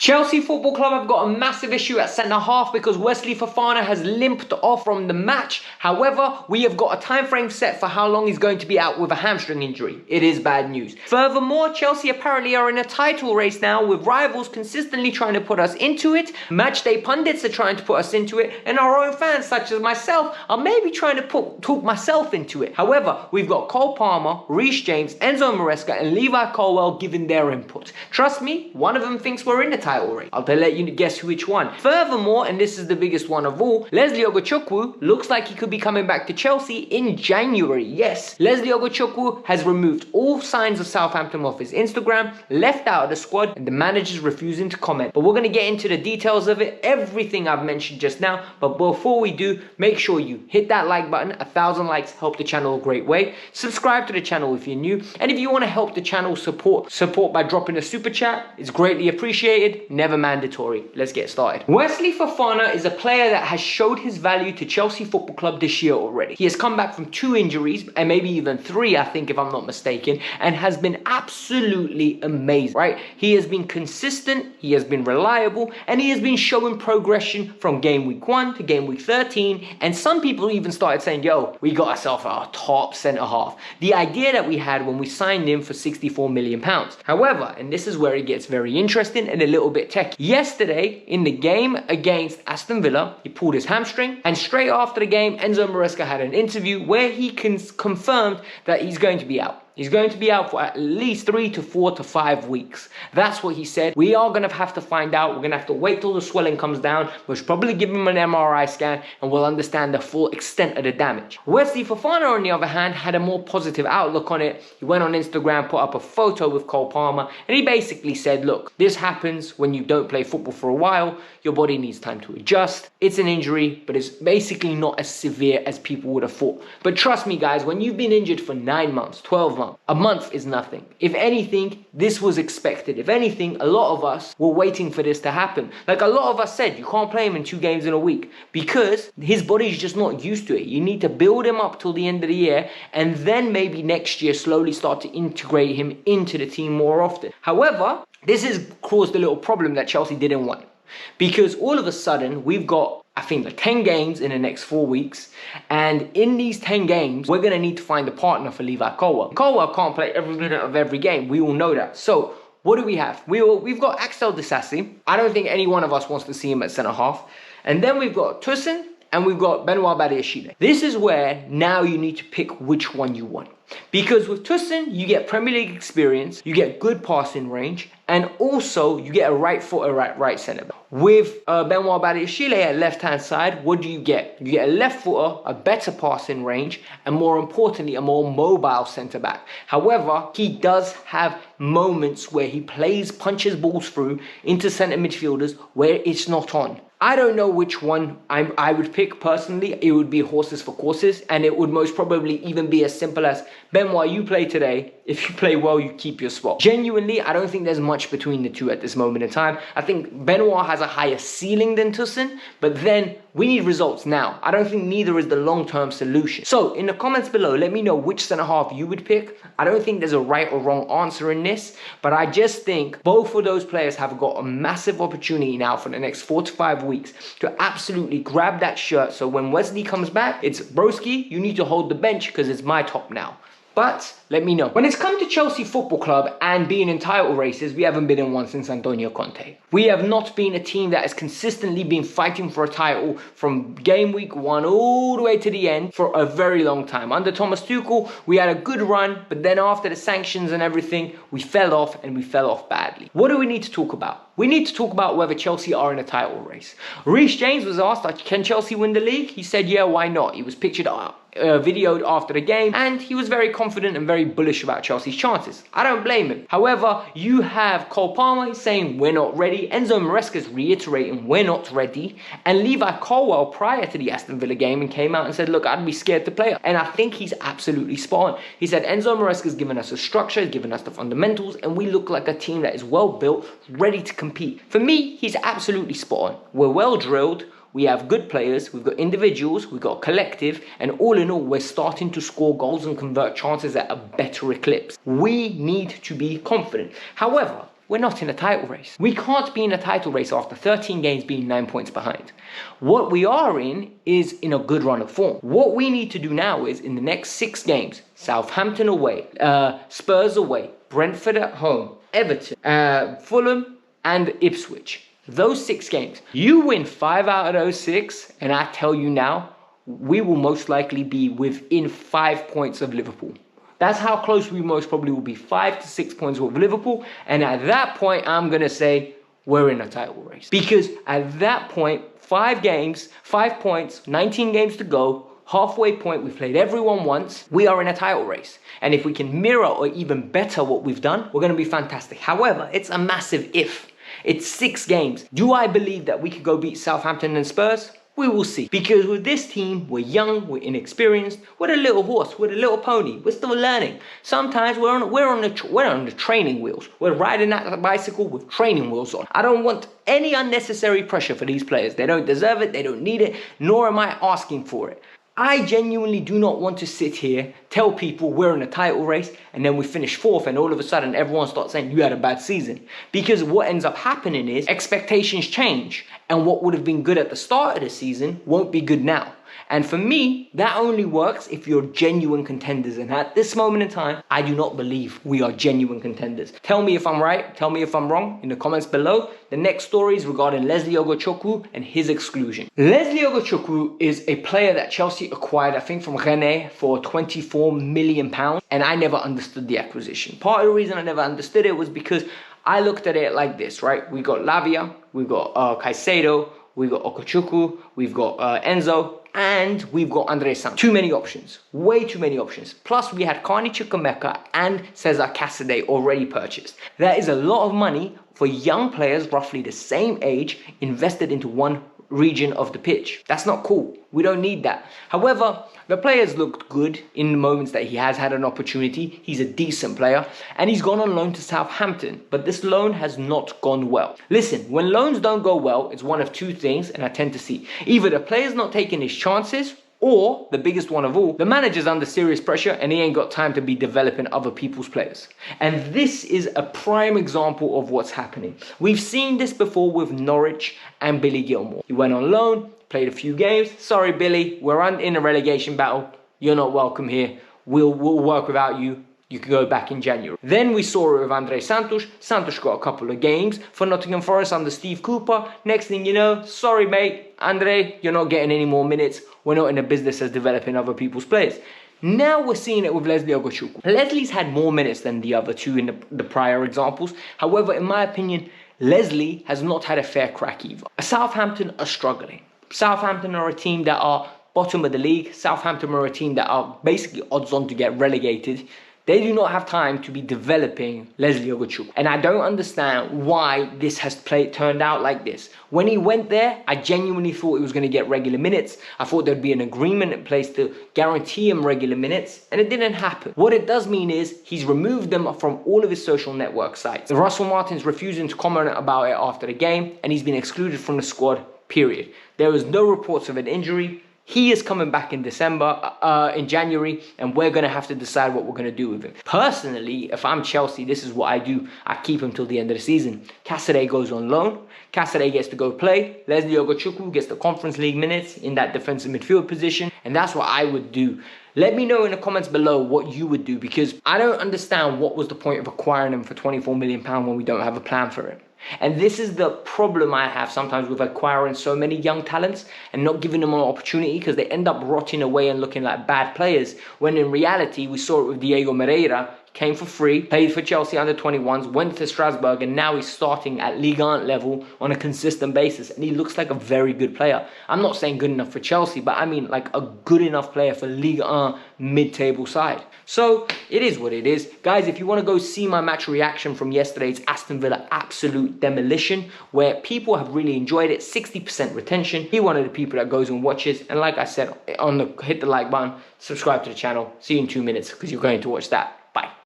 Chelsea Football Club have got a massive issue at centre-half because Wesley Fofana has limped off from the match. However, we have got a time frame set for how long he's going to be out with a hamstring injury. It is bad news. Furthermore, Chelsea apparently are in a title race now with rivals consistently trying to put us into it. Matchday pundits are trying to put us into it, and our own fans, such as myself, are maybe trying to talk myself into it. However, we've got Cole Palmer, Reece James, Enzo Maresca, and Levi Colwill giving their input. Trust me, one of them thinks we're in the title race. I'll let you guess which one. Furthermore, and this is the biggest one of all, Wesley Ugochukwu looks like he could be coming back to Chelsea in January. Yes, Wesley Ugochukwu has removed all signs of Southampton off his Instagram, left out of the squad, and the manager's refusing to comment. But we're going to get into the details of it, everything I've mentioned just now. But before we do, make sure you hit that like button. 1,000 likes help the channel a great way. Subscribe to the channel if you're new. And if you want to help the channel support by dropping a super chat, it's greatly appreciated. Never mandatory. Let's get started. Wesley Fofana is a player that has showed his value to Chelsea Football Club this year already. He has come back from 2 injuries, and maybe even 3, I think, if I'm not mistaken, and has been absolutely amazing, right? He has been consistent, he has been reliable, and he has been showing progression from game week 1 to game week 13, and some people even started saying, yo, we got ourselves our top centre-half. The idea that we had when we signed him for £64 million. However, and this is where it gets very interesting and a little bit techy. Yesterday, in the game against Aston Villa, he pulled his hamstring, and straight after the game, Enzo Maresca had an interview where he confirmed that he's going to be out. He's going to be out for at least 3 to 4 to 5 weeks. That's what he said. We are going to have to find out. We're going to have to wait till the swelling comes down. We'll probably give him an MRI scan and we'll understand the full extent of the damage. Wesley Fofana, on the other hand, had a more positive outlook on it. He went on Instagram, put up a photo with Cole Palmer, and he basically said, look, this happens when you don't play football for a while. Your body needs time to adjust. It's an injury, but it's basically not as severe as people would have thought. But trust me, guys, when you've been injured for 9 months, 12 months, a month is nothing. If anything, this was expected. If anything, a lot of us were waiting for this to happen. Like a lot of us said, you can't play him in 2 games in a week because his body's just not used to it. You need to build him up till the end of the year and then maybe next year slowly start to integrate him into the team more often. However, this has caused a little problem that Chelsea didn't want. Because all of a sudden, we've got, I think, like 10 games in the next 4 weeks. And in these 10 games, we're going to need to find a partner for Levi Colwill. Colwill can't play every minute of every game. We all know that. So what do we have? We've got Axel Disasi. I don't think any one of us wants to see him at centre-half. And then we've got Toussaint and we've got Benoit Badiashile. This is where now you need to pick which one you want. Because with Toussaint, you get Premier League experience, you get good passing range, and also you get a right foot, a right centre back. With Benoit Badiashile at left-hand side, what do you get? You get a left footer, a better passing range, and more importantly, a more mobile centre back. However, he does have moments where he punches balls through into centre midfielders where it's not on. I don't know which one I would pick personally. It would be horses for courses, and it would most probably even be as simple as, Benoit, you play today. If you play well, you keep your spot. Genuinely, I don't think there's much between the two at this moment in time. I think Benoit has a higher ceiling than Toussaint, but then we need results now. I don't think neither is the long-term solution. So in the comments below, let me know which centre-half you would pick. I don't think there's a right or wrong answer in this, but I just think both of those players have got a massive opportunity now for the next 4 to 5 weeks to absolutely grab that shirt. So when Wesley comes back, it's broski, you need to hold the bench because it's my top now. But let me know. When it's come to Chelsea Football Club and being in title races, we haven't been in one since Antonio Conte. We have not been a team that has consistently been fighting for a title from game week 1 all the way to the end for a very long time. Under Thomas Tuchel, we had a good run, but then after the sanctions and everything, we fell off, and we fell off badly. What do we need to talk about? We need to talk about whether Chelsea are in a title race. Reece James was asked, can Chelsea win the league? He said, yeah, why not? He was pictured videoed after the game, and he was very confident and very bullish about Chelsea's chances. I don't blame him. However, you have Cole Palmer saying we're not ready, Enzo Maresca's reiterating we're not ready, and Levi Colwill prior to the Aston Villa game and came out and said, look, I'd be scared to play. And I think he's absolutely spot on. He said Enzo Maresca's given us a structure, he's given us the fundamentals, and we look like a team that is well built, ready to compete. For me, he's absolutely spot on. We're well drilled. We have good players, we've got individuals, we've got a collective, and all in all, we're starting to score goals and convert chances at a better eclipse. We need to be confident. However, we're not in a title race. We can't be in a title race after 13 games being 9 points behind. What we are is in a good run of form. What we need to do now is in the next 6 games, Southampton away, Spurs away, Brentford at home, Everton, Fulham and Ipswich. Those 6 games, you win 5 out of those 6, and I tell you now, we will most likely be within 5 points of Liverpool. That's how close we most probably will be, 5 to 6 points with Liverpool. And at that point, I'm going to say we're in a title race. Because at that point, 5 games, 5 points, 19 games to go, halfway point, we've played everyone once, we are in a title race. And if we can mirror or even better what we've done, we're going to be fantastic. However, it's a massive if. It's 6 games. Do I believe that we could go beat Southampton and Spurs? We will see. Because with this team, we're young, we're inexperienced, we're a little horse, we're a little pony, we're still learning. Sometimes we're on the training wheels. We're riding that bicycle with training wheels on. I don't want any unnecessary pressure for these players. They don't deserve it, they don't need it, nor am I asking for it. I genuinely do not want to sit here, tell people we're in a title race, and then we finish 4th and all of a sudden everyone starts saying you had a bad season. Because what ends up happening is expectations change, and what would have been good at the start of the season won't be good now. And for me, that only works if you're genuine contenders. And at this moment in time, I do not believe we are genuine contenders. Tell me if I'm right, tell me if I'm wrong in the comments below. The next story is regarding Wesley Ugochukwu and his exclusion. Wesley Ugochukwu is a player that Chelsea acquired, I think, from Rennes for £24 million. And I never understood the acquisition. Part of the reason I never understood it was because I looked at it like this, right? We got Lavia, we've got Caicedo, we've got Ugochukwu, we've got Enzo, and we've got Andre Santos. Too many options. Way too many options. Plus, we had Carney Chukwuemeka and Cesar Casadei already purchased. That is a lot of money for young players, roughly the same age, invested into one region of the pitch. That's not cool. We don't need that. However, the players looked good in the moments that he has had an opportunity. He's a decent player and he's gone on loan to Southampton, but this loan has not gone well. Listen, when loans don't go well, it's one of 2 things, and I tend to see either the player's not taking his chances, or the biggest one of all, the manager's under serious pressure and he ain't got time to be developing other people's players. And this is a prime example of what's happening. We've seen this before with Norwich and Billy Gilmore. He went on loan, played a few games. Sorry, Billy, we're in a relegation battle. You're not welcome here. We'll work without you. You can go back in January. Then we saw it with Andre Santos. Santos got a couple of games for Nottingham Forest under Steve Cooper. Next thing you know, sorry mate, Andre, you're not getting any more minutes. We're not in the business as developing other people's players. Now we're seeing it with Wesley Ugochukwu. Leslie's had more minutes than the other 2 in the prior examples. However, in my opinion, Wesley has not had a fair crack either. Southampton are struggling. Southampton are a team that are bottom of the league. Southampton are a team that are basically odds on to get relegated. They do not have time to be developing Wesley Ugochukwu. And I don't understand why this has turned out like this. When he went there, I genuinely thought he was going to get regular minutes. I thought there'd be an agreement in place to guarantee him regular minutes, and it didn't happen. What it does mean is he's removed them from all of his social network sites. Russell Martin's refusing to comment about it after the game, and he's been excluded from the squad, period. There was no reports of an injury. He is coming back in in January, and we're going to have to decide what we're going to do with him. Personally, if I'm Chelsea, this is what I do. I keep him till the end of the season. Casadei goes on loan. Casadei gets to go play. Wesley Ugochukwu gets the Conference League minutes in that defensive midfield position, and that's what I would do. Let me know in the comments below what you would do, because I don't understand what was the point of acquiring him for £24 million when we don't have a plan for him. And this is the problem I have sometimes with acquiring so many young talents and not giving them an opportunity, because they end up rotting away and looking like bad players, when in reality we saw it with Diego Moreira. Came for free, played for Chelsea under 21s, went to Strasbourg, and now he's starting at Ligue 1 level on a consistent basis, and he looks like a very good player. I'm not saying good enough for Chelsea, but I mean like a good enough player for Ligue 1 mid-table side. So it is what it is. Guys, if you want to go see my match reaction from yesterday's Aston Villa absolute demolition, where people have really enjoyed it, 60% retention, be one of the people that goes and watches. And like I said, hit the like button, subscribe to the channel. See you in 2 minutes, because you're going to watch that. Bye.